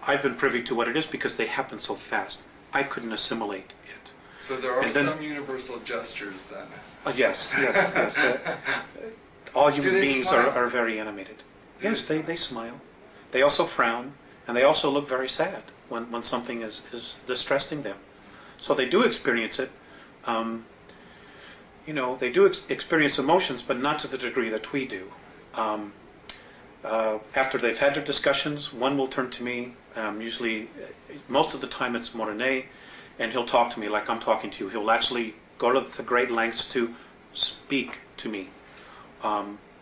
I've been privy to what it is because they happen so fast. I couldn't assimilate it. So there are some universal gestures then. Yes, yes, yes. All human beings are very animated. Yes, they smile. They also frown, and they also look very sad when something is distressing them. So they do experience it. You know, they do experience emotions, but not to the degree that we do. After they've had their discussions, one will turn to me. Usually, most of the time it's Morene, and he'll talk to me like I'm talking to you. He'll actually go to the great lengths to speak to me.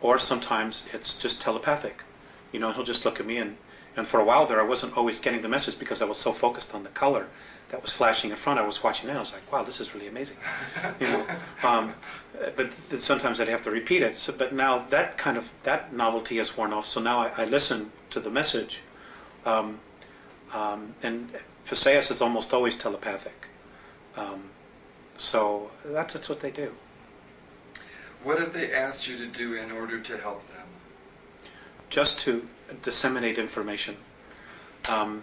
Or sometimes it's just telepathic. You know, he'll just look at me, and for a while there I wasn't always getting the message because I was so focused on the color that was flashing in front. I was watching that. I was like, wow, this is really amazing. You know, but sometimes I'd have to repeat it. So, but now that novelty has worn off. So now I listen to the message, and Phaseus is almost always telepathic. So that's what they do. What have they asked you to do in order to help them? Just to disseminate information. I'm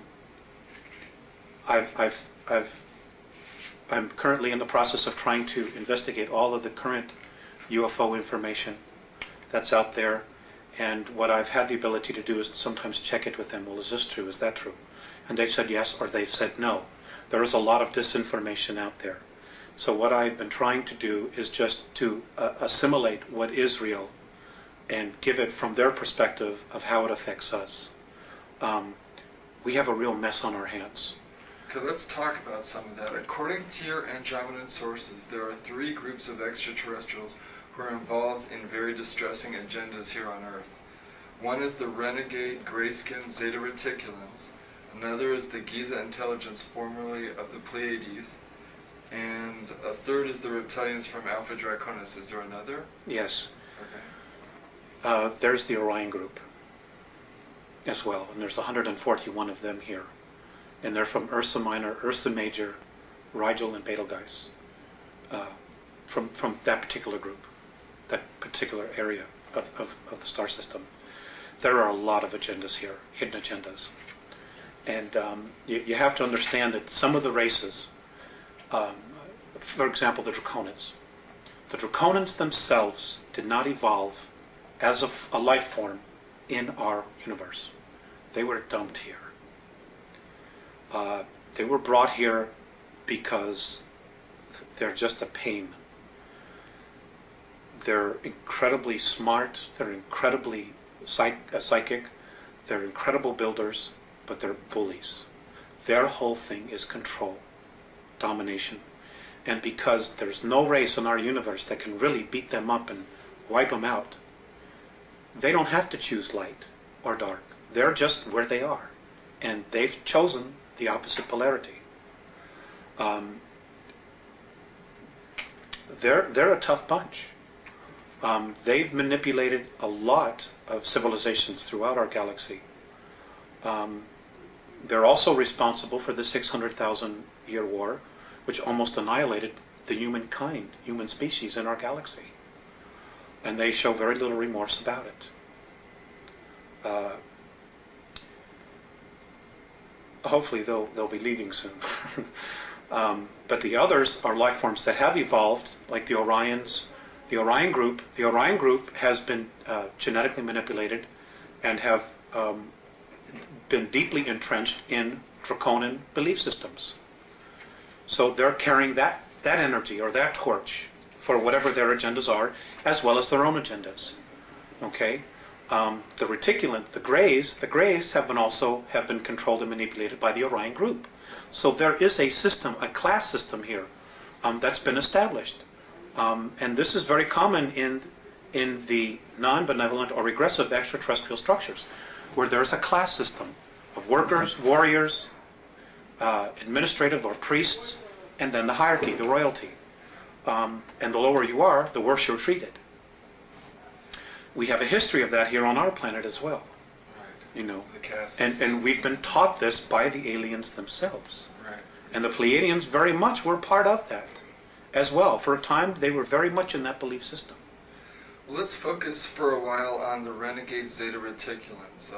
currently in the process of trying to investigate all of the current UFO information that's out there, and what I've had the ability to do is sometimes check it with them. Well, is this true? Is that true? And they've said yes, or they've said no. There is a lot of disinformation out there. So what I've been trying to do is just to assimilate what is real and give it from their perspective of how it affects us. We have a real mess on our hands. Okay, let's talk about some of that. According to your Andromedan sources, there are 3 groups of extraterrestrials who are involved in very distressing agendas here on Earth. One is the renegade gray-skinned Zeta Reticulans, another is the Giza intelligence formerly of the Pleiades, and a third is the reptilians from Alpha Draconis. Is there another? Yes. Okay. There's the Orion group as well, and there's 141 of them here. And they're from Ursa Minor, Ursa Major, Rigel, and Betelgeuse. From that particular group, that particular area of the star system. There are a lot of agendas here, hidden agendas. And you have to understand that some of the races, for example, the Draconians. The Draconians themselves did not evolve as a life form in our universe. They were dumped here. They were brought here because they're just a pain. They're incredibly smart, they're incredibly psychic, they're incredible builders, but they're bullies. Their whole thing is control, domination. And because there's no race in our universe that can really beat them up and wipe them out, they don't have to choose light or dark. They're just where they are. And they've chosen the opposite polarity. They're a tough bunch. They've manipulated a lot of civilizations throughout our galaxy. They're also responsible for the 600,000-year war, which almost annihilated the human species in our galaxy. And they show very little remorse about it. Hopefully they'll be leaving soon. But the others are life forms that have evolved, like the Orions. The Orion group has been genetically manipulated and have been deeply entrenched in draconian belief systems. So they're carrying that energy or that torch for whatever their agendas are, as well as their own agendas. Okay? The reticulant, the Greys have been controlled and manipulated by the Orion group. So there is a system, a class system here that's been established. And this is very common in the non-benevolent or regressive extraterrestrial structures, where there's a class system of workers, warriors, administrative or priests, and then the hierarchy, the royalty. And the lower you are, the worse you're treated. We have a history of that here on our planet as well. Right. You know, the caste and we've been taught this by the aliens themselves. Right. And the Pleiadians very much were part of that as well. For a time, they were very much in that belief system. Well, let's focus for a while on the renegade Zeta Reticulans.